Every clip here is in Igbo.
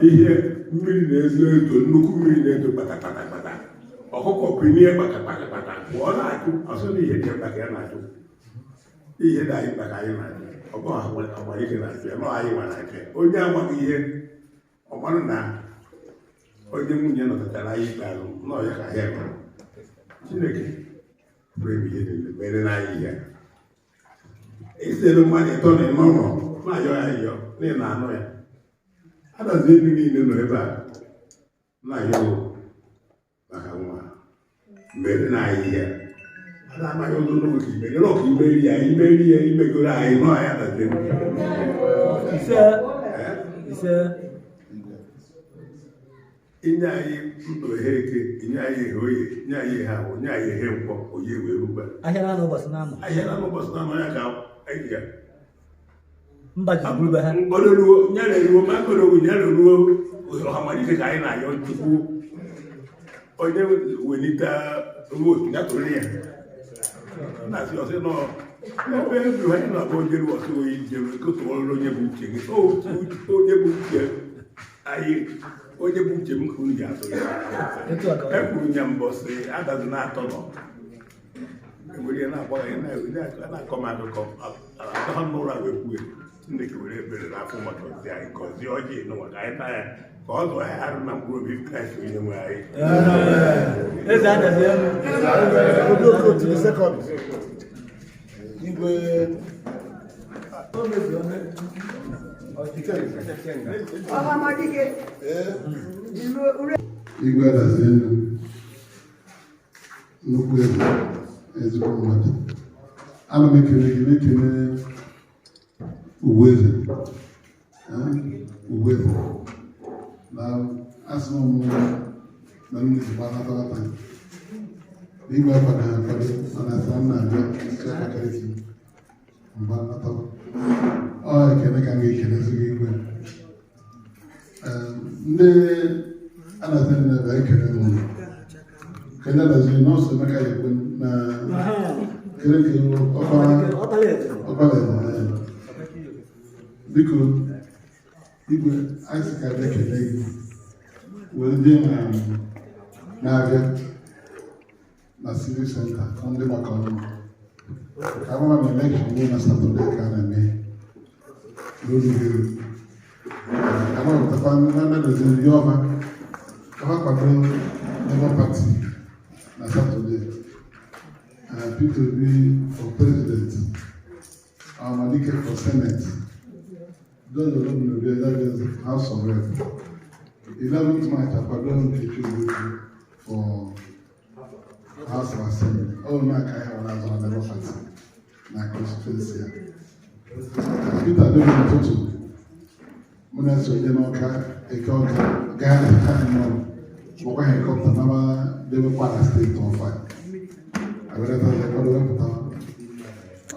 ihe mmiri na-ezo eto nnukwu mmiri na-eto kpatakpatakpata ọkụkọ kwenye kpatakpatakpata mgbe ọ na-achụ ọsọ na ihe dị mkpa ka ya na-achụ ihe dị anyị mkpa ka anyị na-achụ ọgọ Ohamadike na-achụ ya nọ anyị nwa na-achụ onye amaghị ihe ọmarụ na onye nwunye nọtatara anyị ikpeazụ n'ọya ka ya mere Chineke pụrụ ebe ihe niile mere n'anyị ihe isere mmadụ ịtọ na ịnọ nọ na-ayọ ya ayọ n'ihi na anụ ya Adazi-Enu niile nọ ebe a na-ayọ maka nwa mere n'anyị ihe ada amaghị ụzọ n'oge ka imere ọka imeri ya imegoro anyị nọ ya Adazi-Enu inye anyị ndụ ihe eke inye anyị ihe oye nye anyị ihe ahụ nye anyị ihe nkwọ onye wee rugba ahịa na ụbọchị na anọ ya ka anyị ga mgbadoruo nyareruo ma akọrọgwu nyareruo Ohamadike ka anyị na-ayọ chukwu onye welite vootu ya tụrụ ya na-asị ọsị nọ ebe eburu anyị na-akpọ onye ru ọsị oyi jere kotụọrụ onye bụ uche gị onye bụ uche anyị onye bụ uche m ka unu ji atụ ya ekwuru ya mbọsị Adazi na-atọ nọ ewere ya na-akpọ ya na-akọ m akụkọ atọ n'ụlọ a wee kwue Chineke were ebere n'afọ maka ozi anyị gọzie ọjị n'ụwa ka anyị taa ya ka ọ zụọ ya arụ na mkpụrụ obi Kraịst onye nwe anyị Obi Okotu Igwe Ohamadike Igwe Adazi-Enu nnukwu ego ezigbo mmadụ ana m ekele gị na-ekele Uweze na asị m na mmezi gbanatalata Igwe akwado ha akwado mana asa m na-abịa isi akakarịsị mgbanata ọ ekele ka m ga-ekelezi gị Igwe ndị Adazi-Enu na-ebe ekele n'ụlọ kele Adazi-Enu n'ọsọ Emeka ya ekwe na kele ka ọkpara biko Igwe anyị sị ka ekele gị were ndị na-abịa na civic center ndị maka ọrụ ka nwa na elekshọn dị na Satọde ka a na-eme n'olugoro ka na-ọpụtakwa ndị Adazi-Enu ya ọma ka ha kwado Labour Party na Satọde Peter Obi for president Ohamadike for senate those of them will be elected House of Rep 11th March akwado Nkechi for House of Assembly all na ka ya wala azọ na Labour Party na constituency ya Peter Obi n'ụtụtụ mụ na-eso onye n'ọka eke ọka gaa na ọkwa helikọpta nama debe Kwara steeti ọfa abịarịta ọzọ wepụta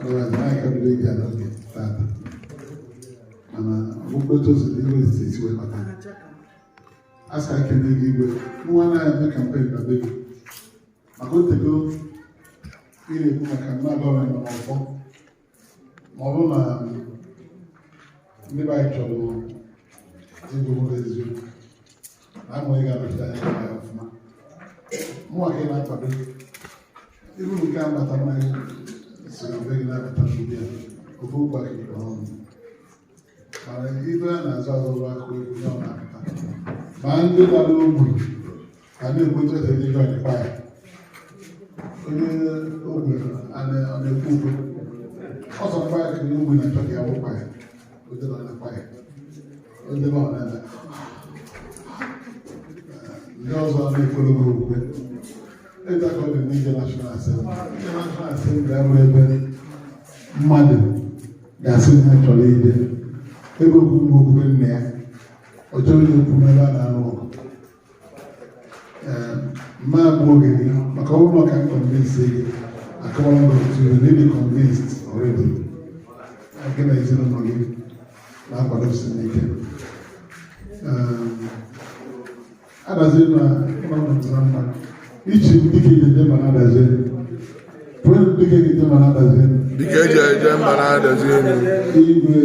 ọdụwazi na aka bido iji n'oge tata mana ọgbụgbọ ozi ndị Imo steeti wee bata asa ekele gị Igwe nwa na-eme kampen na be gị maka otego ị na-ekwu maka mmadụ ọbụla nọ n'ọfọ ma ọ bụrụ na ndị be anyị chọrọ ịbụ ụlọ eziokwu na amụghị ga-anọchite anya ya ọfụma mụnwa ka ị na-akwado ibu nke a mbata mmanya si na be gị na-abata n'ubi ya ofe ụkwa gị ọrụ mana ibe a na-azụ azụ akụ egwu ya ọ na-apụta ma ndị dara ogbu ka na-ekwetu eze ndị jọ dịkwa ya onye ogbe ọ na-ekwu ukwe ọzọ mkpa ya kiri ogbe na-achọ ka ya bụkwa ya oje nọ na-ekwa ya onye ọ na-eme ndị ọzọ na-ekwere gị okwe ịta ka ọ dị n'ije National Assembly National Assembly abụ ebe mmadụ ga-asị na chọrọ ide ebe okwu okwube nna ya ọ chọrọ ihe okwu n'ebe a na-arụ ọgụ mma abụ oge gị maka ọ bụrụ ka m convince gị akọwara m otu you really convinced already gị na ezinụlọ gị na-akwado Sinike. Adazi-Enu ọnọdụ na mma. Ichi dike eje ma na-Adazi-Enu. Pụrụ dike eje ma na-Adazi-Enu. Dike eje ma na-Adazi-Enu. Igwe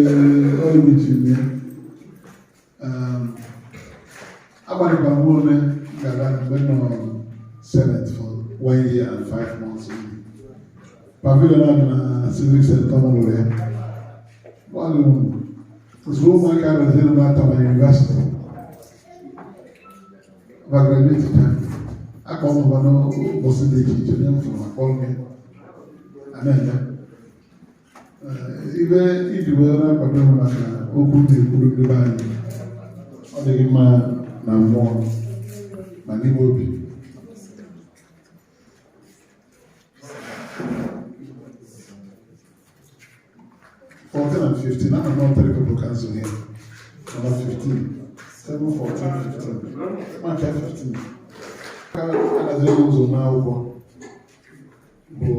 Alphonsus Okpalaechelu Amone got been Senate for 1 year and 5 months. Pavilion Civic Center Mole. One was Roma Adazi-Enu at my university. I graduated. I come over no possibility to them from a call me. And then even if you were not a problem, Okotu Palace. Ọ dịghị mma na mmụọ ma n'ime obi. And 15, I don't know 3 people cancel here. Number 15, 7, 14, 15. March 15. Adazi-Enu ụzọ n'akwụkwọ bụ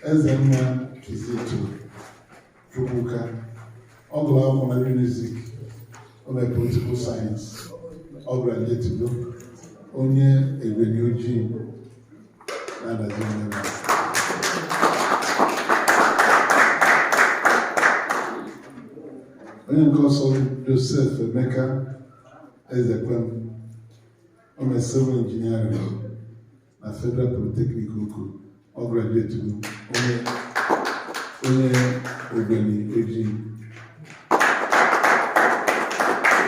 Ezenna Kizito Chukwuka. Ọ gụrụ akwụkwọ na music. Obi political science, ọ graduate onye Egweni ojii na Adazi-Enu. Onye nke ọsọ Joseph Emeka Ezekwem, ọ mere civil engineering na Federal Polytechnic Oko, ọ graduate onye Egweni ojii.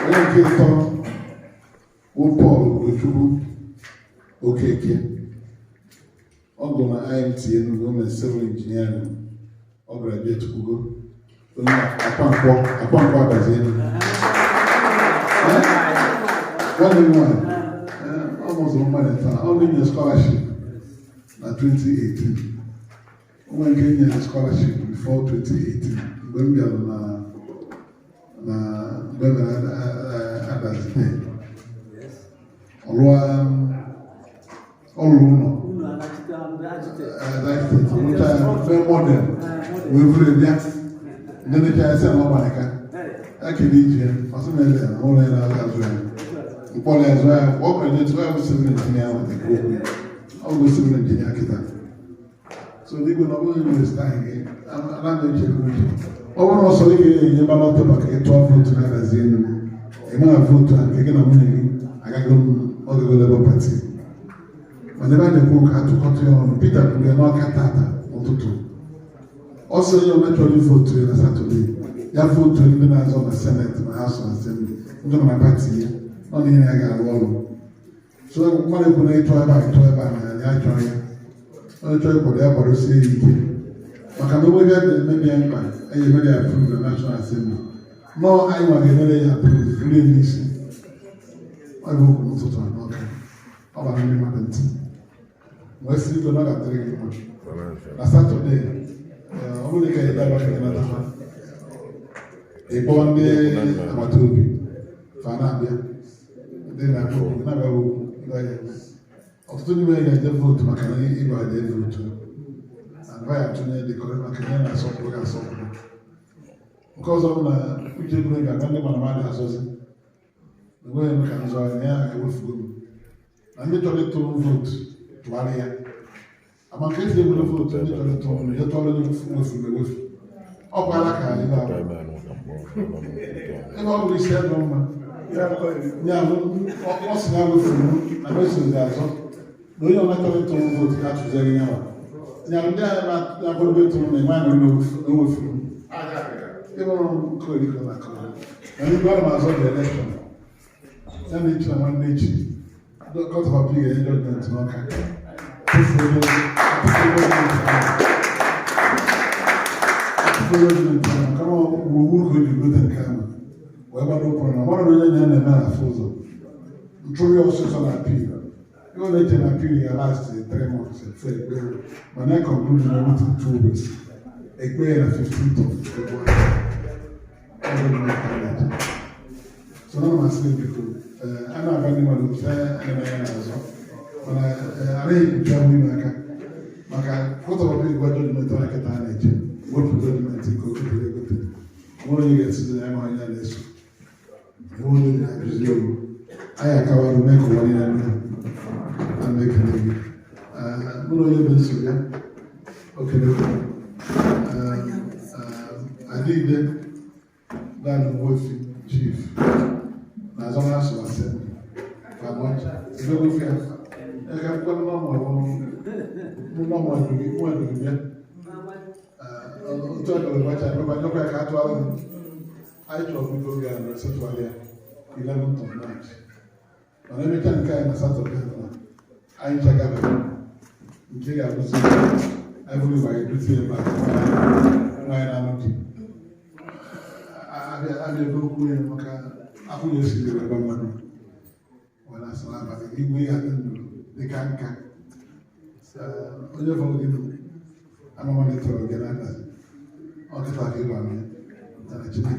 Onye nke ịtọ Paul Okochukwu Okeke, ọ gụrụ na IMT Enugu, mere civil engineering, ọ graduate onye Akwankwo Adazi-Enu. Almost 1 month, only in scholarship na 2018. Onwe nke nye scholarship before 2018. Mgbe m bịara na Adazi-Enu. Ọrụ ụlọ. Modern. Wevure bịa. Ndị na-eche ese na ọgbarịka. Akele ije, ọsọ mere na ụlọ ya na-azụ ya. Mkpọrọ ya zụọ ya, ọ kwere n'etu ya bụ civil engineer ahụ dịka okwu. Ọ bụ civil engineer kịta. So n'igwe na ọ bụghị university ahụ gị, anaghị eche n'uche. Ọ bụrụ na ọsọ gị ga-enye balọtụ maka ịtụọ vootu na Adazi-Enu. Ị mara vootu a nke gị na nwunye gị agaghị ọgụgụ Labour Party. Mana ebe a na-ekwu ka atụkọta ya ọnụ, Peter kwuru ya n'ọka tata ụtụtụ. Ọ sị onye omechọrọ vootu ya na Satọde, ya vootu ndị na-azọ na Senate na House of Assembly, ndị nọ na pati ya, ọ na ihe ya ga-arụ ọrụ. So mmadụ ekwu na ịtụ ebe a na ya chọrọ ya. Onye chọrọ ịkwado ya kwadosie ya ike. Maka na ogbe ga na-emebi ya mkpa, eji emere ya approve na National Assembly. Nọọ anyị nwa ga-emere ya approve, ndị n'isi. Ọ bụ okwu n'ụtụtụ a n'ọka. Ọ bara ndị mmadụ ntị. Wee sị igwe nọgatịrị gị mma. Na Satọde, ọ bụrụ ka ị daba ka ị natafa. Ị kpọọ ndị agbata obi fa na-abịa. Ndị na-akpọ okwu, na-abịa okwu. Ọtụtụ n'ime ya ga-eje vootu maka na ịba eje vootu. Agba ya atụnye dịkọrọ maka ihe na-asọpụrụ ga-asọpụrụ. Nke ọzọ bụ na uche gburu ga-agba ndị mana mmadụ azọzi. Enweghị m ka nzọ anya ya ewefugo m. Na ndị chọrọ ịtụ vootu tụgharị ya. Ama nke esi egburu vootu ndị chọrọ ịtụ ọnụ ya tụọrọ ewefu ewefu. Ọ kwala ka anyị na-abụ. Ebe ọ bụrụ isi ebe mma. Ya bụ ọ sị na ewefuru na mesozi azọ. Na onye ọma chọrọ ịtụ vootu ya tụziere ya nwa. Ya ndị agha na-akwado ịtụrụ na enwe anyị n'owefuru. Ebe ọrụ nke oriko na akọrọ. Na ndị ọrụ azọ dị elekshọn. Ya na echi na nwanne echi. Court of Appeal ga-enye judgment n'ọka. Kama gburugburu ka o ji gote nke ahụ wee gbado ụkwụrụ na mmadụ onye na-eme n'afọ ụzọ. Ntụrụ ya ọsụsọ na appeal. Even though the appeal ya last 3 months, when I concluded I went to 2 weeks, a prayer on 15th of February. So now I'm asking people, I'm not going to say anything else. When I read the job in Maka, what about the judgment I get on it? What judgment you go to the good? What are you gets to the Amaya list. More than I just do. I acabado to make one and make a living. Okay. I did that voice chief. As long as I said, but much. It's not fair. I can't put no more. I told people we are Central 11th of March. But every time I start to I check out. Everybody do see about why I'm not. I don't know I will see the government. When I saw about the Igwe they can't come. Only for the I'm a monitor of the land. All the talk about me. And I check it.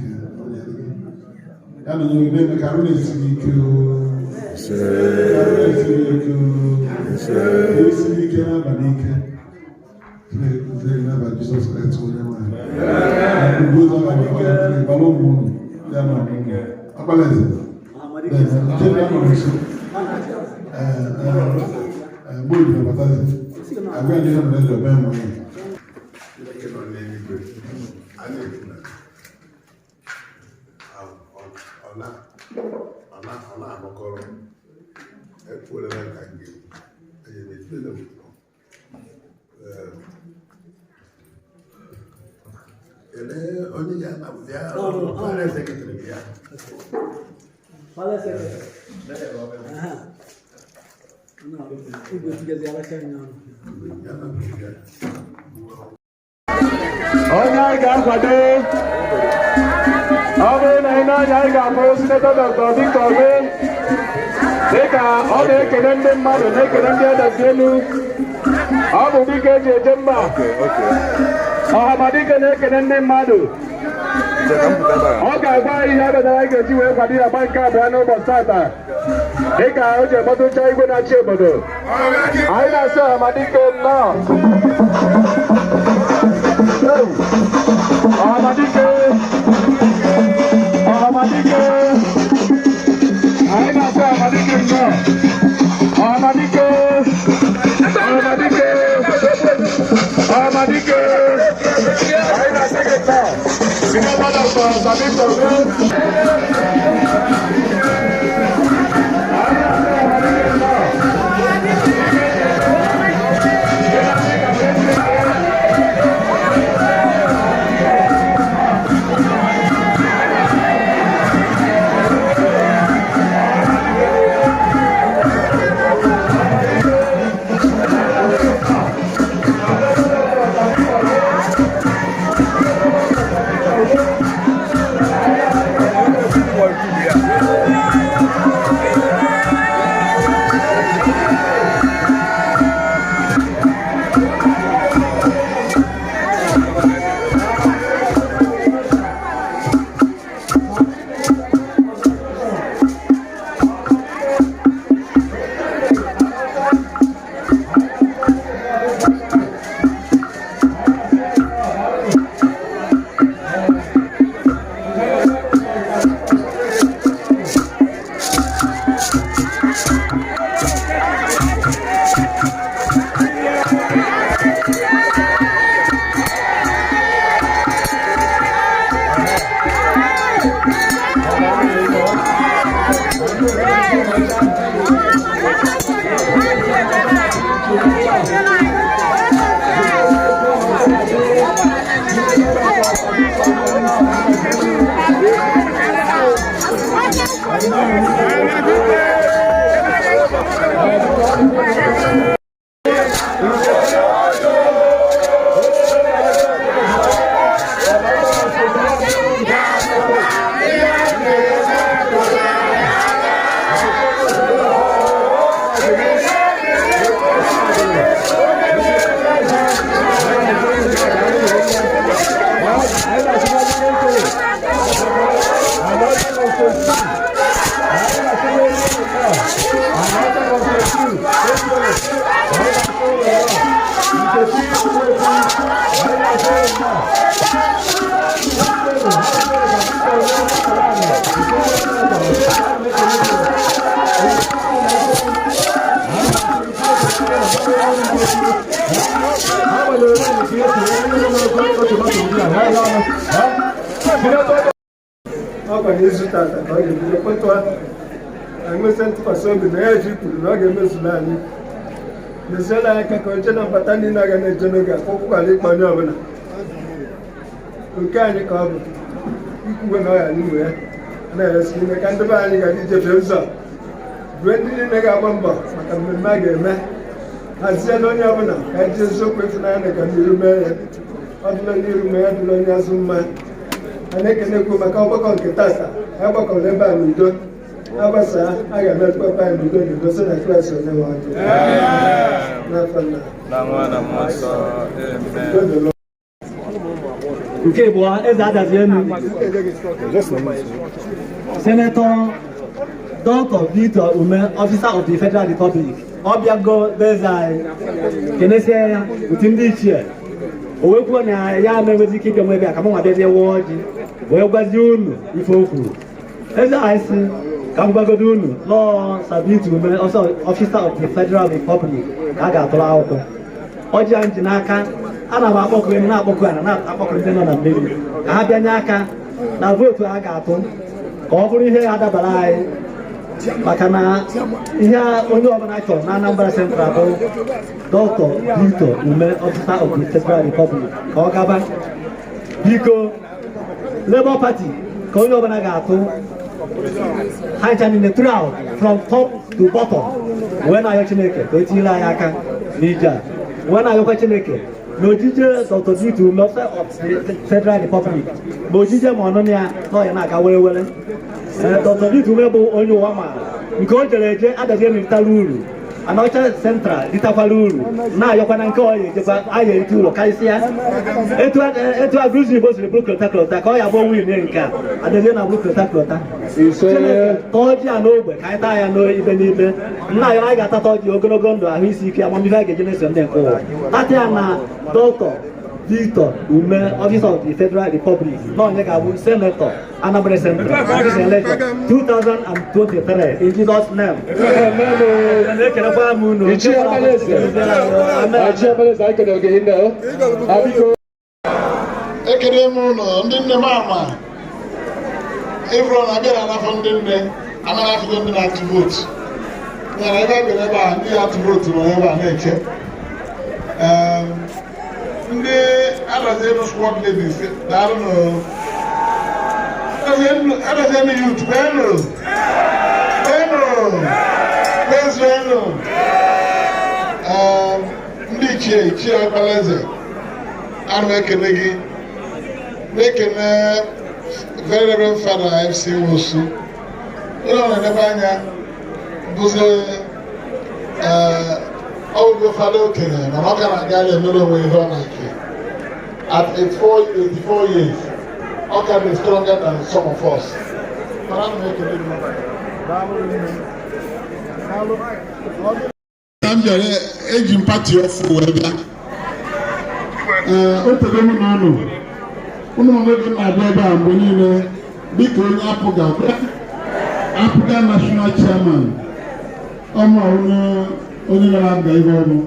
I don't know if I can really see you. Jesus Christ, only Palace Secretary. Palace Secretary. Senator Dr Victor Umeh, all the Canadian mother, Adazi-Enu, Ohamadike Ndigbo. Ohamadike Ndigbo. Okay, why you have a like you have a bank card and over starter? They can out your mother child with a chimney. I saw Ohamadike now. Ohamadike. I saw Ohamadike now. Ohamadike. I take it now. Okay, boy, as Adazi-Enu. Senator Dr Victor Umeh, Officer of the Federal Republic. Obiago Bezai, Kenesia, within this year. Owekwa ya mewezi kike mwebe kama wadede woji. Wegwa junu ifoku. Eza aisi kambagodunu Law Victor Umeh, also Officer of the Federal Republic. Aga atola oko. Oji anji n'aka. Ana m akpọkọ enu na-akpọkọ ana na-akpọkọ ndị nọ na mmiri ka ha bịanye aka na vootu a ga-atụ ka ọ bụrụ ihe adabara anyị maka na ihe onye ọbụla chọrọ na Anambra Central bụ Dr Victor Umeh, Officer of the Federal Republic ka ọ gaba biko Labour Party ka onye ọbụla ga-atụ ha ncha niile throughout from top to bottom wee na-ayọ Chineke ka o tinyere anyị aka n'ije a wee na-ayọkwa Chineke n'ojije Dr Victor Umeh, Officer of the Federal Republic ma ojije ma ọnụnụ ya na ọya na-aga were were. Dr Victor Umeh bụ onye ụwa maara nke o jere eje Adazi-Enu ritara uru, Anaocha Central ritakwara uru, na-ayọkwa na nke ọya ejekwa aya erite ụlọ karịsịa etu agụzi Igbo siri bụrụ klọta ka ọ ya bụ win nke a Adazi-Enu abụrụ klọta ọjị a n'ogbe ka anyị taa ya n'ibe n'ibe. Nna ya anyị ga-atata ọjị ogologo ndụ, ahụ isi ike, amamihe a ga-eji na-eso ndị nke ụwa tata ya na Dr Victor Umeh, Officer of the Federal Republic, na onye ga-abụ Senator Anambra Central 2023 in Jesus' name. Ekele m ụlọ ndị nne m ama Evron abịara n'afọ ndị nne amara afọ ndị na-atụ vootu nyere ebe abịara ebe a ndị atụ vootu nọ ebe a na-eche ndị Adazi-Enu squad ladies daalụ Adazi-Enu youth benu ndị ichie Okpalaechelu ana m ekele gị na-ekele Very Reverend Father FC Wosu ụlọ na-edebe anya bụzi ọgụgụ fada okenye mana ọ ka na-aga emere onwe ihe ọ na-eke at 84 years ọ ka dị stronger than some of us. Mana ana m ekele gị ka m bịara eji m pati ọfụ wee bịa o tere m n'ọnụ ụmụ nwoke na-abịa ebe a mgbe niile dịka onye apụga national chairman ọmụ onye na-abịa ihe ọrụ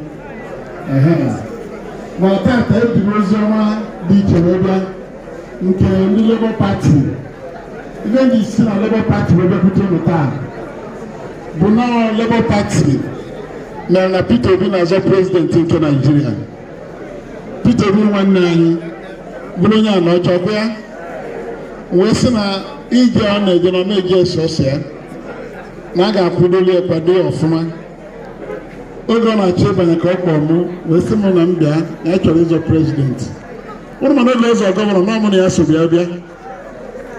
ma tata ejiri ozi ọma dị iche wee bịa nke ndị Labour Party. Ihe ndị isi na Labour Party wee bịakwute ụlọ taa bụ na Labour Party mere na Peter Obi na-azọ prezidenti nke Nigeria. Peter Obi nwanne anyị bụrụ onye Anaocha ọkụ ya wee sị na ije ọ na-eje na na-eji esọsọ ya na a ga-akwụdoli ekwado ya ọfụma. Oge ọ na-achọ ịbanye ka ọ kpọọ mụ wee sị m na m bịa na ya chọrọ ịzọ prezidenti. Ụrụ mana ụlọ ụzọ gọvanọ na ọmụ na ya so bịa bịa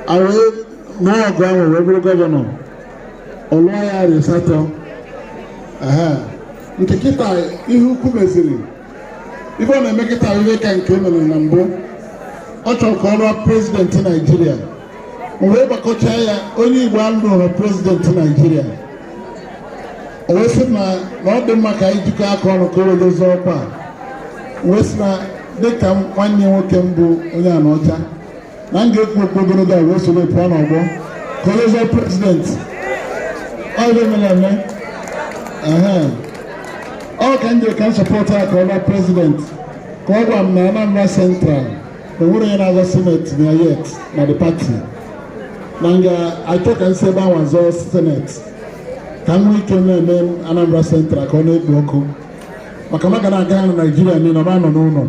awee nụọ ọgụ ahụ wee bụrụ gọvanọ ọlụọ ya arịsatọ nke kịta ihe ukwu meziri ife ọ na-eme kịta ihe ka nke mere na mbụ. Ọ chọrọ ka ọ rụọ prezidenti Naijiria wee gbakọchaa ya onye Igbo alụrụ prezidenti Naijiria. O wee sị na ọ dị mma ka anyị jikọ aka ọrụ ka o were zọọ ọkwa wee sị na dịka nwanne nwoke mbụ onye Anaocha na nga ekwu ogologo a wee soro pụọ n'ọgbọ ka onye zọọ president ọ ebe mere eme ọ ka ndị ka m sọpọtụ ya ka ọ lọọ president ka ọ gwa m na Anambra Central enwere onye na-azọ senate na yet na the party na nga achọ ka nsi ebe ahụ azọ senate ka m nwee ike na-eme Anambra Central ka ọ na-ekpo ọkụ maka na ga na-aga na Naijiria niile ọ nọ n'ụlọ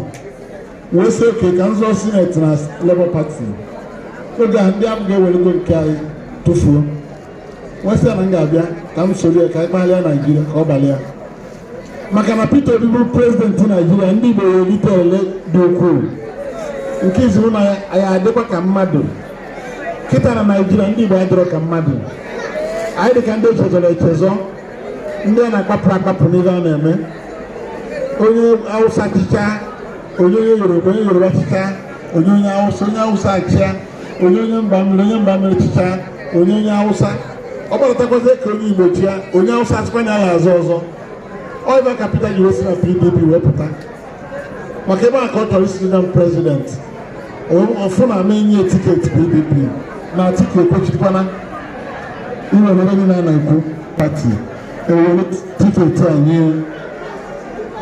wee sị oke ka nzọ senate na Labour Party oge a ndị ahụ ga-ewerego nke anyị tụfuo wee sị na m ga-abịa ka m soro ya ka anyị kpagharịa Naijiria ka ọ balịa maka na Peter Obi bụ prezidenti Naijiria ndị Igbo welite ele dị ukwuu nke izu na ya adịkwa ka mmadụ kịta na Naijiria ndị Igbo adịrọ ka mmadụ anyị dị ka ndị echezọrọ echezọ ndị a na-akpapụ akpapụ n'ihe a na-eme onye Hausa chịcha onye Yoruba chịcha onye Hausa achịa onye mba mmiri chịcha onye Hausa ọ gbaratakwazi ka onye Igbo chịa onye Hausa achịkwa na ya azọ ọzọ ọ ebe ka Peter ji wesi na PDP wee pụta maka ebe a ka ọ chọrọ isi na prezident ọfụ na ama enye tiketi PDP na Atiku ekwechikwana iwe na onye na-ekwu pati ewere tiketi anyị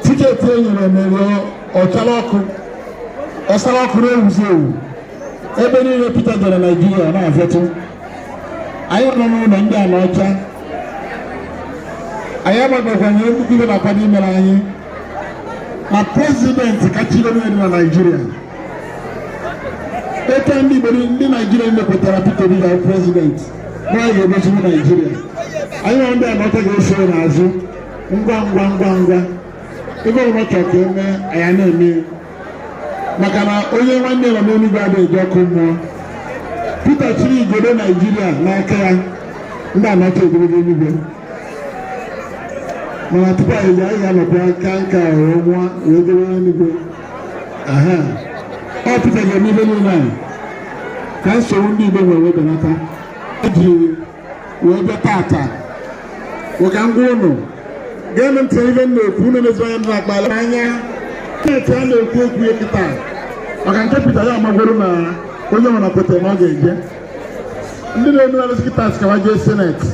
tiketi e nyere mere ọsara ọkụ na-ewuzi ewu ebe niile Peter jere Naijiria na-afịatụ anyị nọ n'ụlọ ndị Anaocha anyị agbagokwanye ibe na-akwado imere anyị na prezidenti kachiri onye dị na Naijiria eke ndị Igbo ndị Naijiria mekwetara Peter Obi ga prezidenti na anyị ga-egoziwu Naijiria anyị nọ ndị Anaocha ga-esoro n'azụ ngwa ebe ọrụ chọrọ ka eme anyị na-eme maka na onye nwanne nọ n'eluigwe adịghị eji ọkụ mmụọ Peter chiri igodo Naijiria n'aka ya ndị Anaocha egologo eluigwe mana tupu anyị ga-anọkwa nka ọnwa wee debe eluigwe ọ Peter ga-eme ibe niile anyị ka nsogbu ndị Igbo nwere wee benata ejiri wee bịa tata ụka ngwa ụnụ geenụ ntị ibe m na-ekwu unu mezu anya ndị akpala anya na-eti a na-ekwu okwu ya kịta maka nke Peter ya amagworo na onye nwere kwetara na ọ ga-eje ndị na-emenalụsi kịta sikawa jee seneti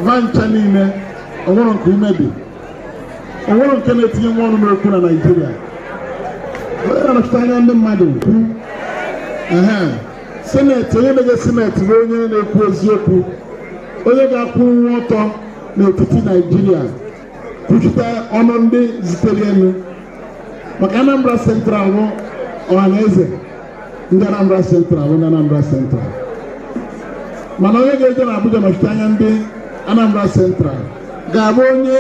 vancha niile onwere nke ume dị onwere nke na-etinye nwa ọnụ n'okwu na Naijiria onye na-anọchite anya ndị mmadụ kwu seneti onye na-eje seneti bụ onye na-ekwu eziokwu onye ga-akwụ nwa ọtọ n'etiti Naijiria kwuchite ọnụ ndị zitere elu maka Anambra Central bụ ọhaneze ndị Anambra Central bụ ndị Anambra Central mana onye ga-eje na Abuja nọchite anya ndị Anambra Central ga-abụ onye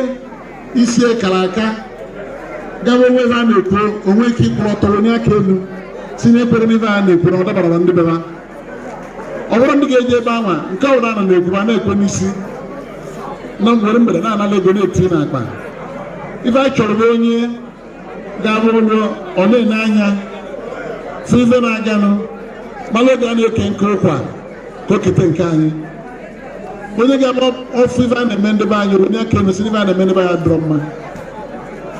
isi ekara aka gaba onwe ha na-ekwu onwe ike ịkwụrụ ọtọ onye aka elu tinye ekwere n'ihe a na-ekwu na ọ dabara na ndị beba ọ bụrụ ndị ga-eje ebe anwa nke ọbụla a na-ekwu ma na-ekwe n'isi na mgbere mgbere na-anala ego na-etinye n'akpa ife anyị chọrọ bụ onye ga-abụ ụlọ ọ na-ene anya si ife na-aganụ mala oge a na-eke nke ụkwa ka o kete nke anyị onye ga-abụ ofu ife a na-eme ndị be anyị onye aka emesi ife a na-eme ndị be anyị dụrọ mma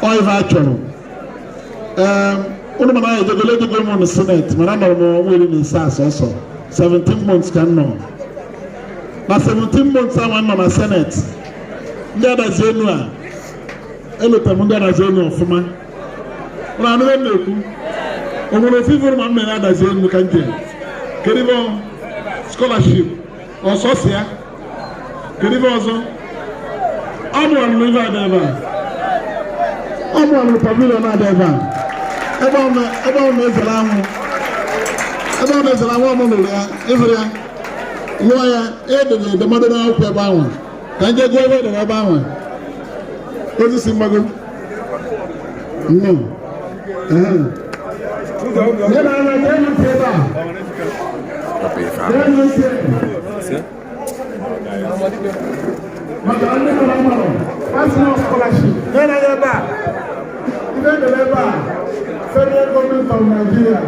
ọ ife a chọrọ ụnụ mana anyị ejegolo m na seneti mana anọrọ m ọnwa 17 asọsọ 17 months ka m nọ na 17 months ahụ nọ na seneti ndị Adazi-Enu a elotere m ndị Adazi-Enu ọfụma ụlọ anụ na-ekwu o nwere ofu ifuru ma m mere Adazi-Enu ka nje kedu ibe scholarship ọsọsọ ya kedu ibe ọzọ ọ bụ ọlụlụ ibe ada ebe a ọ bụ ọlụlụ pavilion ada ebe a ebe ọ na-ezere anwụ ọmụlụrụ ya ịhụrụ ya lụọ ya edere edemede n'akwụkwọ ebe ahụ ka nje gụọ ebe edere ebe ahụ ozi si mgbago Federal Government of Nigeria,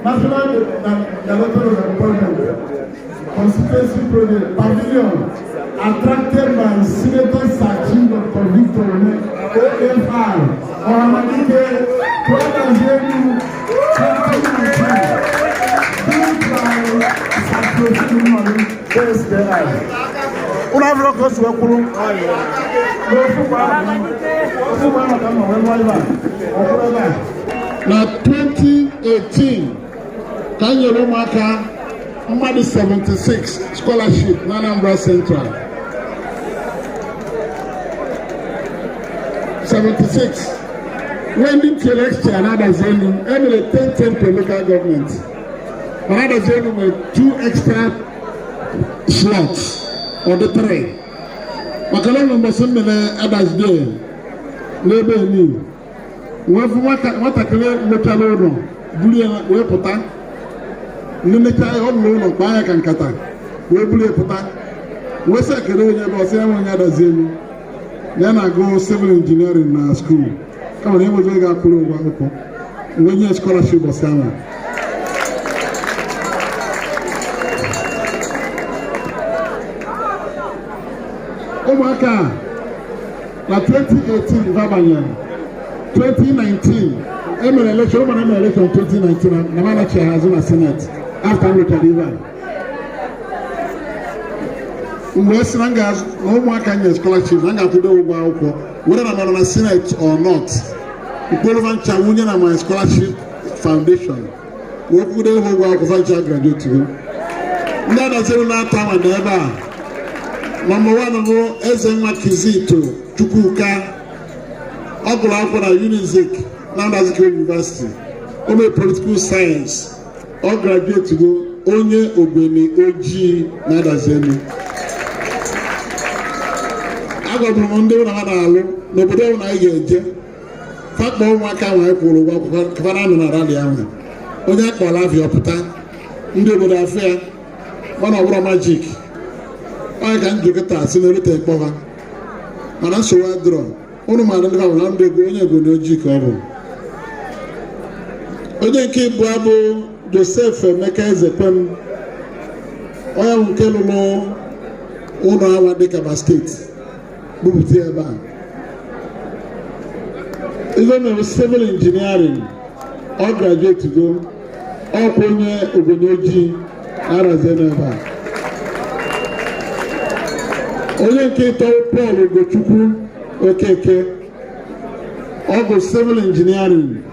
National Director of Employment, Constituency Project, Pavilion, attracted by Senator Dr Victor Umeh OFR, Ohamadike Ndigbo, Una vro ko so kulu. Na 2018 Kanyere Maka Mmadi 76 scholarship na Anambra Central. 76. When the election Adazi-Enu, every 10 per local government. Adazi-Enu with 2 extra slots or the 3. Makala number 7 Adazi-Enu. Labour Enu. What local order? Bullion we put Nimeka no buy can kata. We bully put we say Keroya was Adazi-Enu. Then I go civil engineering school. Come on, he was going to go when your scholarship was coming. Oh my God! Now 2018 Vabanyan, 2019. I'm an election 2019. Namana chair has in a Senate after we can even. West Rangas, no more can your scholarship. Ranga to do whether I'm on a Senate or not. The Polovan Chawunian and my scholarship foundation. What would they hold out of a graduate to? Not as every time and ever. Number 1 of all, Ezenma Kizito, Chukuka, Okulakona Unizik, Nandaziko University, Ome Political Science, all graduate to go, Onye Obeni OG Adazi-Enu. I got from Monday when I had a look, nobody when I get. Fact, no one can work for Kavan and Radiana. When I call off your puta, you do what I fear. One of our magic. I can't do it as in a little cover. And that's so I draw. One of my little one day going to go to G cover. When you keep Bravo, Joseph, make as a pen. I am Kello, Ohamadike State. Even with civil engineering, all graduate to go, all Ponye Ogonoji, Adazi-Enu. Onye Keto Paul Ogochukwu Okeke, all go civil engineering,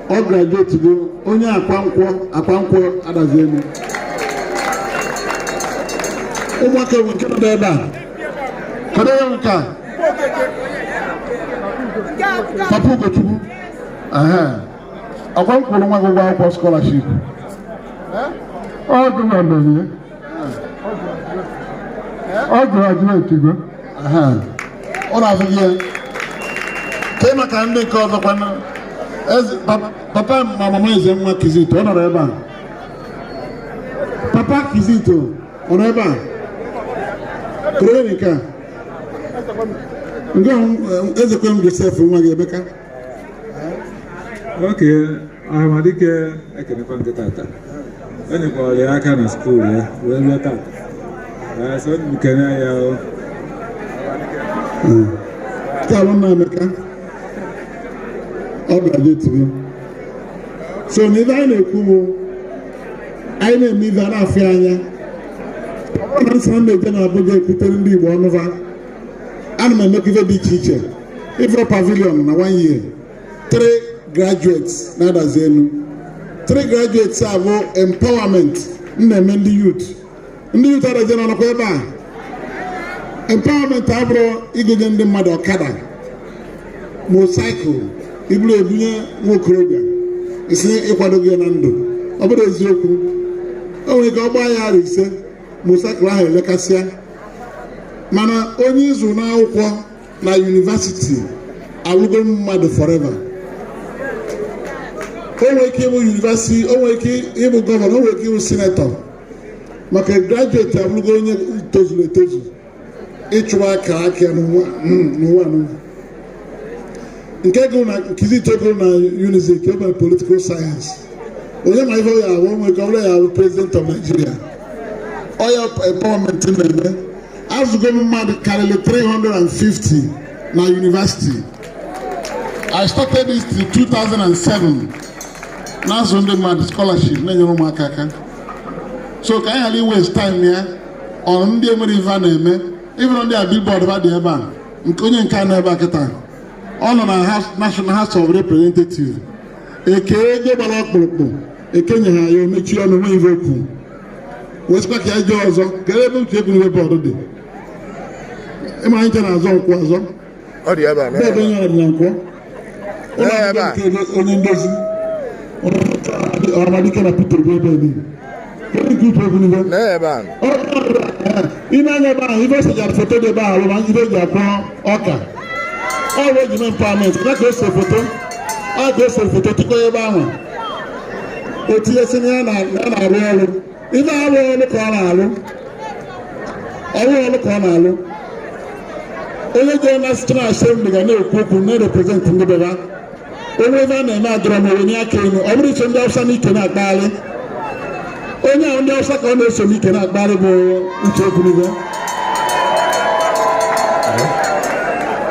all graduate to go, Onye Akwankwo Adazi-Enu. Umwake Winkeno Deba. Kadayonka. Papu Gotubu. I want to go for scholarship. All the members here. All graduate to go. All of you. Came a candidate called the one as Papa Mama is in what is it? Honorable Papa Kizito. Honorable Kronika. Joseph Umeh. Okay, Ohamadike Ndigbo. When you call the Akana school, where you attack. So you can so neither I know me that I fear. On Sunday, then I'll go to Ndigbo over. I'm a big teacher. If a pavilion in 1 year, 3 graduates, Adazi-Enu. 3 graduates have empowerment in the youth. In the youth, Adazi-Enu, empowerment, Abro, Igwe Mother Kada, motorcycle, Iblo Ebunya, Mokroga. It's not Ecuadorian Nando. Over the Zoku. Oh, we go by Yaris, motorcycle, Lecasia. Mana onye izu na akwụkwọ na university alụgo mmadụ forever. O nwere ike ịbụ university, o nwere ike ịbụ gọvanọ, o nwere ike ịbụ senator. Maka graduate alụgo onye tozuru etozu ịchụwa aka n'ụwa n'ụwa. Nke gụrụ na Kizito gụrụ na Unizik, o mere political science. Onye ma ife ya ahụ, o nwere ike ọ bụrụ ya bụ president of Nigeria. Ọ ya empowerment na-eme. As government carried 350 na university. I started this in 2007. Now Sunday man scholarship. So can I really waste time here? ọ ndị emere ife a na-eme ịbụrụ ndị a billboard ba dị ebe a nke onye nke a nọ ebe a kịta ọ nọ na National House of Representatives eke ego gbara ọkpụrụkpụ ekenye ha ya omechi ọnụ nwe ife okwu wesikwa ka ya jee ọzọ kere ebe uche egwuregwu bọọdụ dị ịma anyị na-azọ nkwụ azọ ọ dị ebe a ebe onye ọdịna nkwụ onye ndozi Ohamadike na Peter Obi ebe ebe ime anya ebe ahụ ife esejara foto dị ebe ahụ ma ife eji akwọ ọka ọ wee ji mee mpaghara ka o se foto ọ ga-ese foto tụkọ ebe ahụ o tinyesi na ya na-arụ ọrụ ife arụ ọrụ ka ọ na-arụ onye jere na National Assembly ga na-ekwu okwu na-represent ndị beba onye ebe a na-eme adọrọ ma onye aka elu ọ bụrụ iso ndị Hausa n'ike na-akpagharị onye ahụ ndị Hausa ka ọ na-eso n'ike na-akpagharị bụ Uche Ekwunibe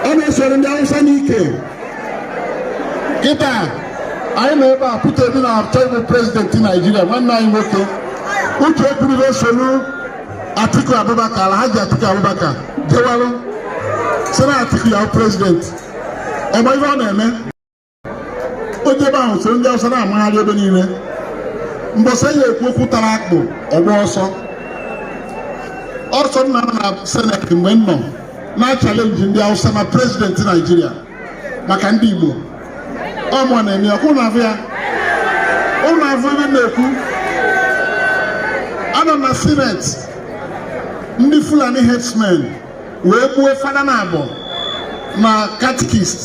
ọ na-esoro ndị Hausa n'ike kịta anyị nọ ebe a Peter Obi na-achọ ịbụ prezidenti Naijiria nwanne anyị nwoke Uche Ekwunibe solu Atiku Abubakar Alhaji Atiku Abubakar jewarụ sị na Atiku ya prezidenti ọgba ife ọ na-eme onye ebe ahụ soro ndị Hausa na-amagharị ebe niile mbọsị ya ekwu okwu tara akpụ ọgba ọsọ nna na seneti mgbe m nọ na-achalenji ndị Hausa na prezidenti Naijiria maka ndị Igbo ọmụ na-eme ọkwụ na-afụ ya ụlọ afọ ebe na-ekwu anọ na sineti ndị Fulani herdsmen wee gbuo fada na abụọ na katikist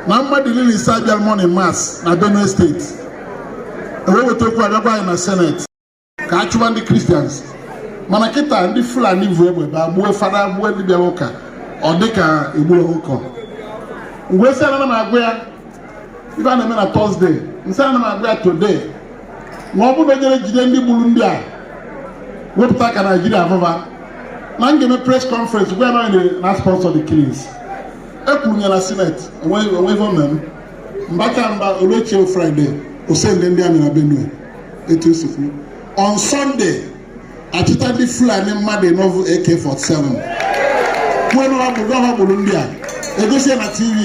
na mmadụ iri na ise abịara morning mass na Benue steeti ewee weta okwu abịakwa anyị na seneti ka a chụwa ndị Christians mana kịta ndị Fulani vu egbe ba gbuo fada gbuo ndị bịara ụka ọ dị ka egburu ụkọ mgbe esi ana m agwa ya ife a na-eme na Thursday nsị ana m agwa ya today ma ọ bụrụ na ejere jide ndị gburu ndị a wepụta ka Naijiria afụba na m ga-eme press conference gwa ya na sponsor the killings ekwuru ya na senate onwe ife omem mbaka mba olechie Friday osende ndị amị na Benue etu osikwu on Sunday achịta ndị Fulani mmadụ novel AK-47 kwuo na ha gburu ndị a egosi ya na TV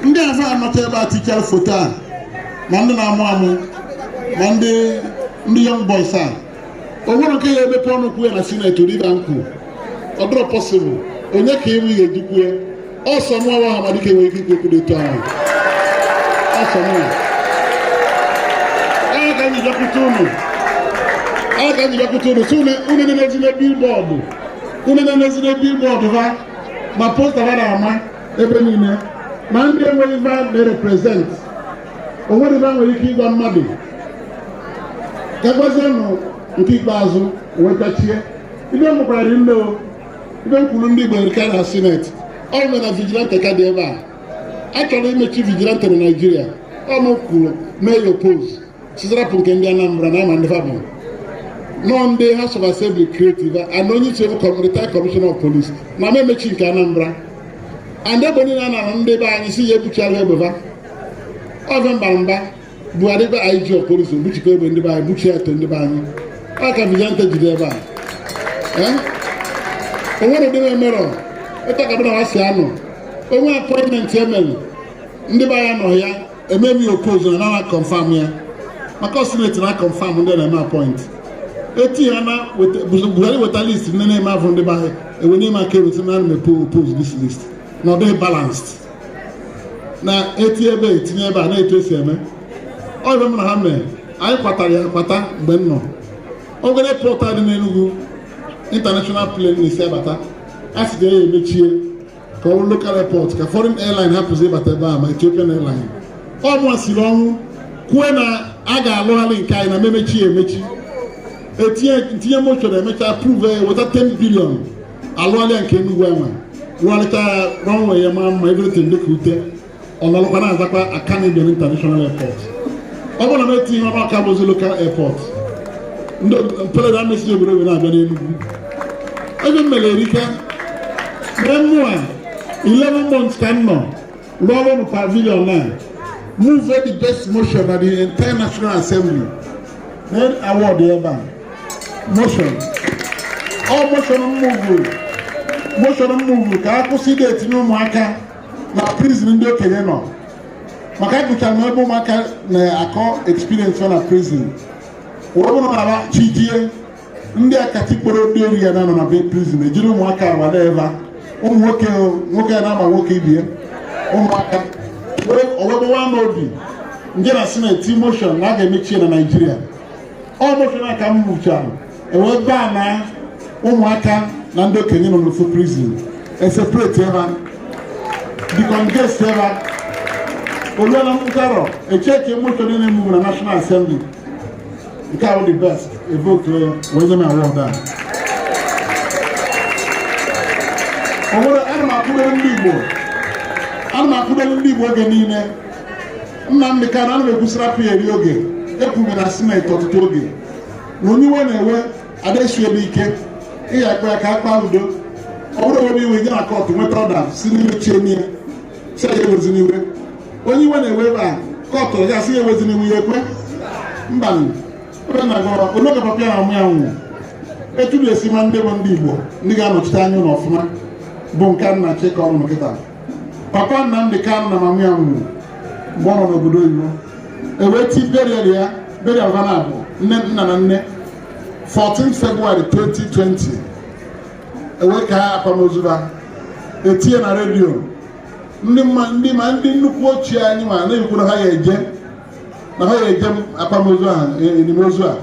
ndị afọ anọta ebe a tichara foto a ma ndị na-amụ amụ ma ndị young boys a onwere nke ya emepe ọnụ kwuo na senate oriba nkwu ọ dịrọ possible onye ka iwu ya ejikwue ọsọ nwa Ohamadike nwere ike ikwu okwu etu ahụ ọsọ nwa ọ ka anyị bịakwute unu so unu na-enezine billboard ha ma posta ha na-ama ebe niile ma ndị enweghị ife na-represent onwere ife nwere ike ịgwa mmadụ ka gwazienụ nke ikpeazụ wetachie ibe m mụkwara nne o ibe m kwuru ndị Igbo erika na seneti ọ bụ na vigilante ka dị ebe a chọrọ imechi vigilante na Naijiria ọ m kwuru mee ya opose sizarapụ nke ndị Anambra na ama ndị fabụ nọ ndị House of Assembly creative and onye isi retired commissioner of police na m emechi nke Anambra and ebe niile a na ndị be anyị si ya ebuchiala egbeva ọve mba Buhari be IG of police buchikọ egbe ndị be anyị buchi eto ndị be anyị ọ ka vigilante jide ebe a onwere ụdị na-emerọ ịtakabụ na ha si anọ onwe apọịntmentị emere ndị be anyị nọ ya ememi opozu na confirm ya maka sineti na confirm ndị na-eme apọịntị eti ha na Buhari weta list ndị na-eme afọ ndị be anyị ewe n'ime aka eweta na mepe opozu this list na ọ dịghị balanced na eti ebe etinye ebe a na-etu esi eme ọ ebe m na ha mee anyị kwatara ya akwata mgbe m nọ ogene pọta dị n'Enugu international plane na-esi abata a sị ga ya emechie ka ọ bụrụ local airport ka foreign airline hapụzi ịbata ebe a ma Ethiopian airline ọ mụa siri ọnwụ kwue na a ga-alụgharị nke anyị na memechi ya emechi etinye mochọrọ emecha approve weta 10 billion alụgharịa nke Enugu enwe rụgharịta runway ya maa mma everything dịka ute ọ nọrọkwa na-azakwa Akanibien international airport ọ bụrụ na m etinye ọrụ aka bụzi local airport ndị mpelere amesi obodo were abịa n'Enugu ebe m mere erika mee mmụọ 11 months ka m nọ rụọ ọrụ m pavilion na move the best motion na the entire National Assembly na award ebe a motion motion move ka akwụsị na-etinye ụmụaka na prison ndị okenye nọ maka agụcha na ebe ụmụaka na-akọ experience na prison webụrụ na chijie ndị akatikporo ndị ori ya na-anọ na prison ejiri ụmụaka awa ebe ụmụ nwoke na-ama nwoke ibie ụmụaka owegbewa n'obi ndị na sineti motion na a ga-emechie na Nigeria motion aka m mụchara ewebe a na ụmụaka na ndị okenye nọ n'ofu prison separate ebe decongest ebe oluela mkpụtarọ echeke motion na-emume na National Assembly nke ahụ the best evoke wee nye m award a onwere ana m akwụdere ndị Igbo oge niile Nnamdị Kanụ ana m ekwusara peri oge ekwume na sineti ọtụtụ oge na onye iwe na-ewe adesiebe ike ịya akpa ya ka akpa udo ọ bụrụ ebe iwe je na kọtụ nweta ọda si n'ime chenie si ya ewezina iwe onye iwe na-ewe ebe a kọtụ ya si ya ewezina iwe ya ekwe mba ebe na gọrọ onoge papịa na amụ ya nwụ etu na-esi ma ndị bụ ndị Igbo ndị ga-anọchite anya ụlọ ọfụma bụ nke a nna chika ọrụ nkịta papa Nnamdị Kanụ na mamụ ya nwụrụ mgbe ọ nọ n'obodo oyibo eweti berial ya berial vana bụ nne nna na nne 14 February 2020 ewe ka ha akwamozu ha etinye na redio ndị nnukwu ochie anyị ma na-ekwu na ha ya eje akwamozu ha enimozu ha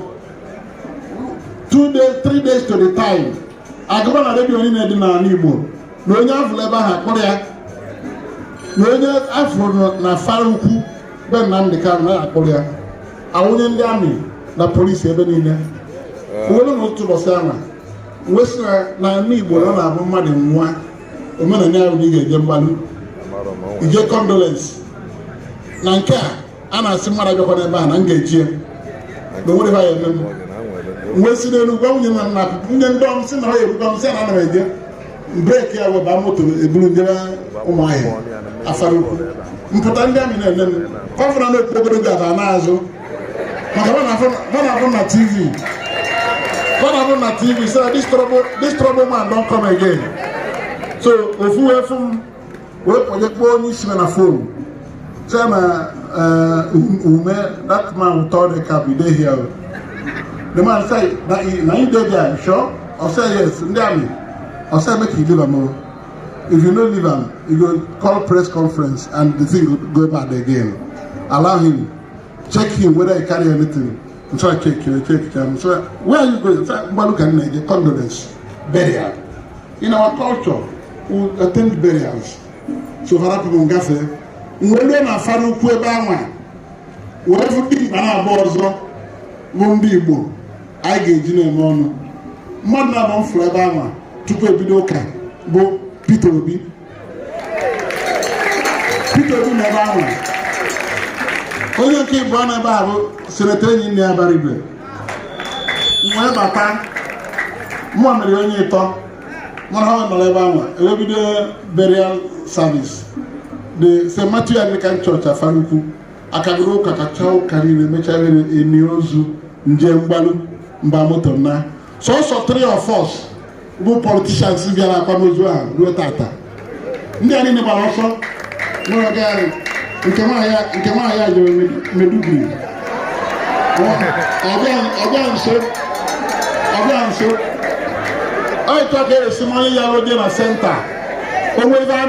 3 days to the time agụba na redio niile dị n'ala Igbo na onye afụrụ ebe ahụ akpọrọ ya na onye afụrụ na fara ukwu be Nnamdị Kanụ na-akpọrọ ya awụnye ndị amị na polisi ebe niile onwere na otu ụbọchị ama wesị na ala Igbo na ọ na-abụ mmadụ nwa omenala ya bụ ị ga-eje mgbalụ ije condolence na nke a na-asị mmadụ abịakwa n'ebe a na m ga-eji ya na onwere ha ya eme m wee si n'elu gwa nwunye ndị ọm sị na ha erukwa m sị na ana m eje breki ya weba moto eburu njebe ụmụahịa afara ukwu mpụta ndị amị na-ene m kọfụra na-ekwu ogologo aba n'azụ maka ọ na-abụ na TV say this trouble man don't come again. So ofu wee fụ m wee kpọnyekpọ onye isi na phone say na Umeh that man with all the cap he dey here. The man say na he dey there sure? I say yes ndị amị. I say make you leave am. If you no leave am you go call press conference and the thing go bad again. Allow him, check him whether he carry anything. So I check him. So where are you going? So look at condolence, burial. In our culture, we attend burials. So for that people gafe, we na faru ku ebe anwa. We every na abozo, mo ndi Igbo. I ga-eji na eme ọnụ. Mmadụ na bon furu ebe anwa tupu ebido ụka bụ Peter Obi. Peter Obi na ebe anwa. Onye nke Igbo na ebe a bụ Senator enyi nne ya bara igwe. Mwe bata mụ mere onye ịtọ mana ha nọ ebe anwa ebido burial service the St. Matthew Anglican Church Afaruku akagoro ụka kacha ụka niile mechara eni ozu nje mgbalụ mba moto na sọsọ 3 of us bụ politicians bịara akwamozu a ruo tata ndị a niile gbara ọsọ nwere gari nke nwaanyị a jere Meduguri ọbịa nso ọịtọ ka eresi onye ya rodie na senta onwe ebe a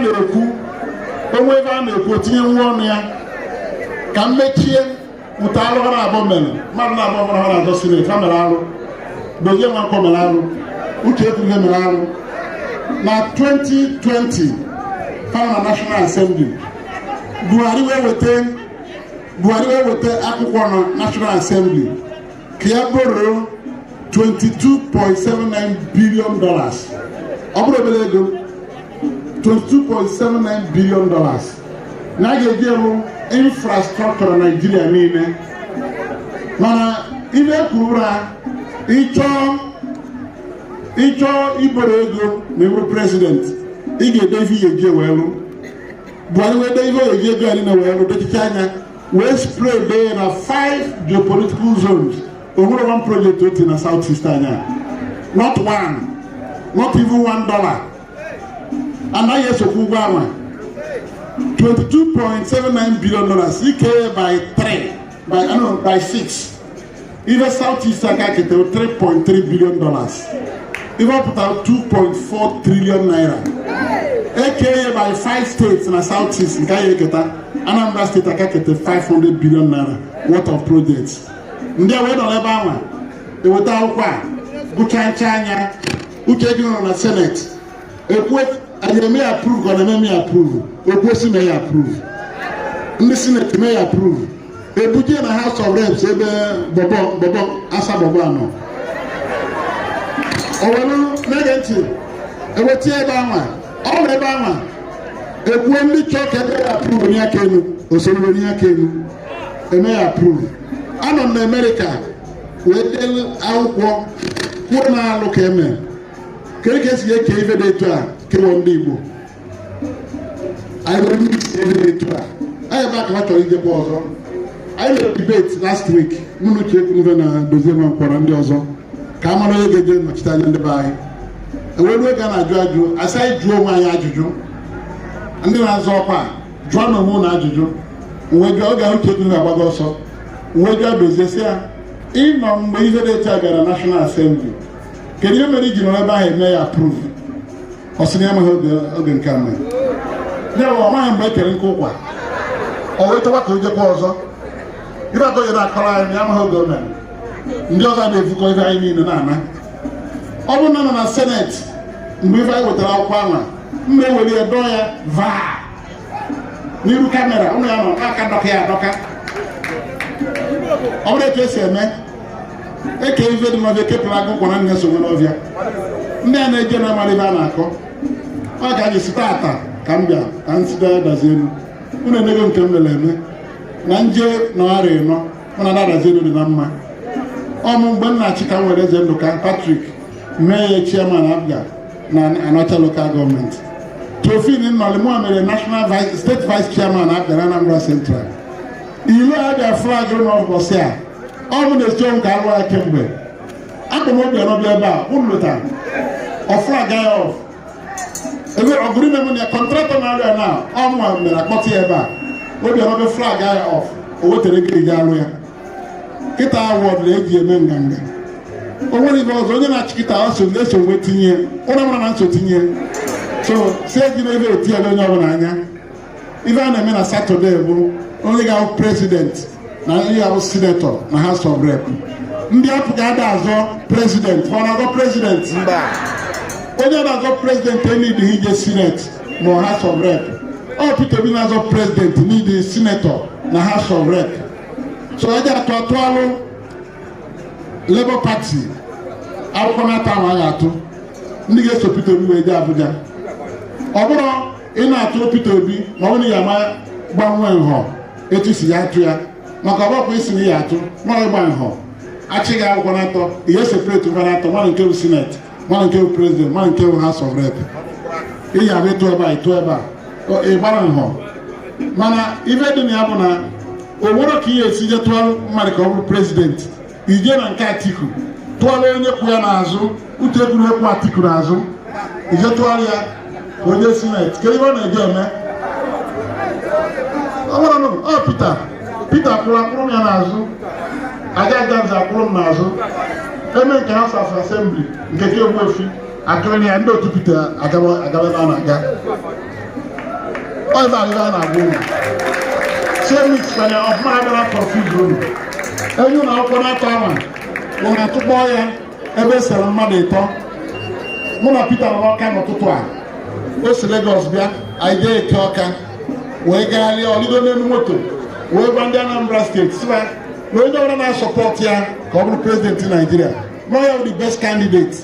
na-ekwu tinye nwa ọnụ ya ka mmechie ụta alụ ha abụọ mere mmadụ na-abụọ mara ha na-azọ sineti ha mere arụ dozie nwa nkwọ mere arụ uche ekwuhe mere arụ na 2020 ha na National Assembly Buhari wee weta akwụkwọ na National Assembly ka ya bororo $22.79 billion. Ọ bụrụ obere ego $22.79 billion na a ga-eji elu infrastructure na Nigeria niile mana ibe kwurura ịchọ iboro ego na iwu president ị ga-ede ife ihe eji wee rụ Buhari wee de ife eji ego anyị na wee rụ dechiche anya wee spray dey na 5 geopolitical zones. Over one project in the southeast anya, not one, not even $1. And now yes, Okugwa, $22.79 billion. EKA by 6. Even Southeast Akakete $3.3 billion. Even put out 2.4 trillion naira. AKA by 5 states in the Southeast, in Anambra State Akakete 500 billion naira worth of projects. Ndia we don't ever they were down Buchanya, Uchegino on the Senate. And they may approve or they may approve. Obosi may approve. In the Senate may approve. A budget in the House of Reps, Bobo, Asa Bobano. Or negative. A what year Bama, all the Bama. A only church may approve near Kenu, or Solonia Kenu. They may approve. And on America, we tell our work, what now look at me. Can you see a cave data? I will meet every day. I have back to the boss. I had a debate last week. Munu check even a dozen for Andiozo. Come on, I get much time in the buy. And when we're gonna judge you, as I draw my adjuju, and then I saw draw no more adjuju. When you are taking about also, when you are business here, in on the National Assembly. Can you manage to may approve? Or cinema Hogan Cameron. There were my breaking Copa. Or wait what to the cause. You are going to cry in Yamaha government. The other day, if I mean, Nana. Over none of the Senate, with I with our partner, may will be a doya, va. New camera, only on a docker. All the case, man. I can't even have a couple of one years of you. Then I generally banako. I can start Cambia and Sida Dazin. When I never come to Leme, Nanje no Areno, when another Zeno in Nama. Bana Chicago Resendoka, Patrick, Mayor Chairman Abga, Anaocha local government. Trophy in Malimo, National State Vice Chairman Abga, Anambra Central. You know the flag of Bosia. All the strong Galwa Kembe. I don't know about or flag guy off. Agreement on your contract now. I'm one that I got here. Maybe another flag guy off. Or what the Galuya. Get our word, lady, and then. Or what if I was only not Kita also, let's wait in here. What I'm answering here. So, say you never tell Nanya. Even I mean a Saturday, only our president. Now you have a senator, my House of Rep. President, one other president. When you have president, they need the Senate, no House of Rep. All people being as a president need the senator, the House of Rep. So I got to Labour Party. I will come out of Nigga to Peter Uwe Abuja. Overall, in our two Peter B, only Yama Bangwen, it is Yatria. Makaba kwesi ni yato mo e ban ho achiga akonato ye separate konato one nke Senate one nke president one nke House of Rep e ya be to eba o e ban ho mana ife dị na abụ na oworo ka ihe esi je tụọ mmadụ ka ọ bụrụ president ije na nke Atiku tụọla onye kwụ ya n'azụ uche kwuru ekwu Atiku n'azụ ije tụọla ya onye Senate ka ihe ọ na-eje eme ọ bụrụ na ọ Peter kwuru ya n'azụ Ajaja kwuru n'azụ eme nke House of Assembly nke ke Ogbuefi akụrụ ya ndị otu Peter agaba na-aga ọ ịba na-agba ụlọ Semix kwanye ọfụma agara confuse ụlọ enyi na akwụkwọ na-atọ ama wụ na-atụkpọ ya ebe esere mmadụ ịtọ mụ na Peter nọ n'Ọka n'ụtụtụ a o si Lagos bịa anyị jee Eke Ọka wee gagharịa ọlịgo n'elu moto wee gwa ndị Anambra State si na onye ọbụla na-asọpọtụ ya ka ọ bụrụ prezidenti Nigeria na ya bụ the best candidate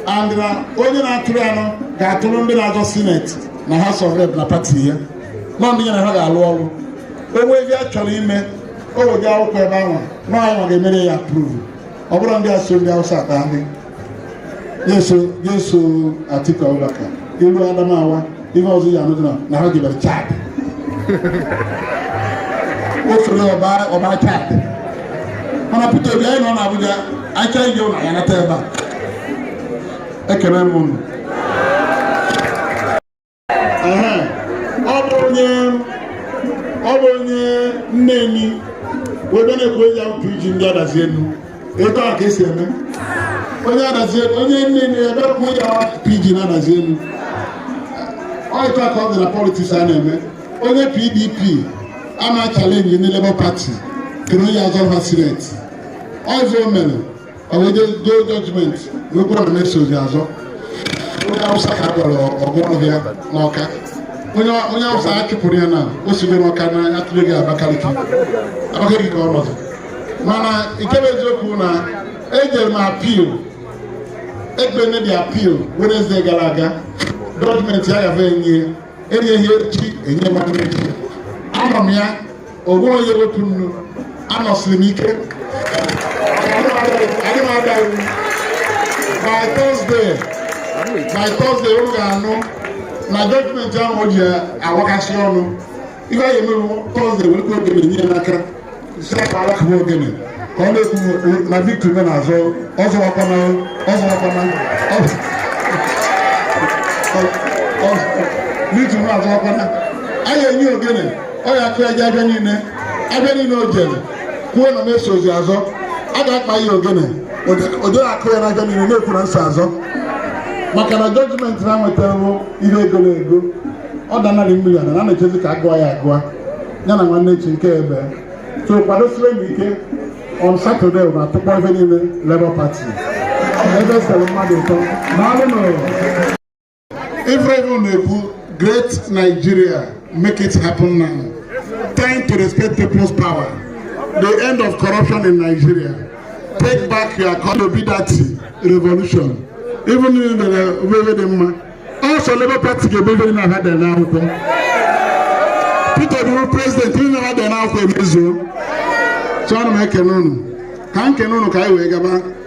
and na onye na-atụrụ ya nọ ga-atụrụ ndị na-azọ Senate na House of Rep na pati ya na ndị ya na ha ga-alụ ọrụ onwe ebe a chọrọ ime o wege akwụkwọ ebe ahụ na anyị ma ga-emere ya approve ọ bụrụ ndị aso ndị Hausa ata ndị ga-eso Atiku Abubakar ilu Adamawa ihe ọzọ ya anụdị na ha jebere Chad o soro ọba Chad mana Peter Obi anyị nọ na Abuja achọ ije ụlọ ya nata ebe a ekele m unu. Ọ bụ onye Nneni wee na-ekwu ya PG ndị Adazi-Enu. Eto a ka esi eme. Onye Adazi-Enu, onye Nneni ebe kwu ya PG na Adazi-Enu. Ọ eto a ka ọ dị na politiks a na-eme. Onye PDP ama challenge ndị Labour Party kere onye azọ ha Senate. Ọzọ mere o wee do judgment n'okpuru na na-esozi azọ. Onye Hausa ka a gwara ọgwụ ya n'Ọka. Onye Hausa a chụpụrụ ya na o si n'Ọka na atụle gị Abakaliki ka ọ nọzọ. Mana nke bụ eziokwu na ejere m appeal, ekpere dị appeal Wednesday gara aga, judgment ya gafe enye echi enye mmadụ echi. Anọ m ya, onwe onye wepụ nnu, anọsiri m ike. Adị m ada iwu. By Thursday unu ga-anụ na judgment ahụ o ji awakasị ọnụ. Ife anyị emerụ Thursday welekwa ogene nye n'aka si aka alakụba ogene ka ọ na-ekwu na Victor Umeh na-azọ ọzọwakwana Victor Umeh azọwakwana. Anyị enye ogene ọ ya akụ ya abịa niile o jere kwuo na mesozi azọ, a ga-akpa ya ogene o akụ ya n'abịa niile na-ekwu na nso azọ. Maka na judgment na nwetara ihe ego ọ danarị million na na-echezi ka agụọ ya ya na nwanne echi nke ebe so kwadosiwe m ike on Saturday na atụkpọ ebe niile Labour Party ebe sere mmadụ ụtọ Everyone na-ekwu great Nigeria, make it happen now. Time to respect people's power. The end of corruption in Nigeria. Take back your OBIdient revolution. Even in the also Labour Party can be very hard now. Peter the president, you know how they now so I'm making no. Can't know Kai Wegaba.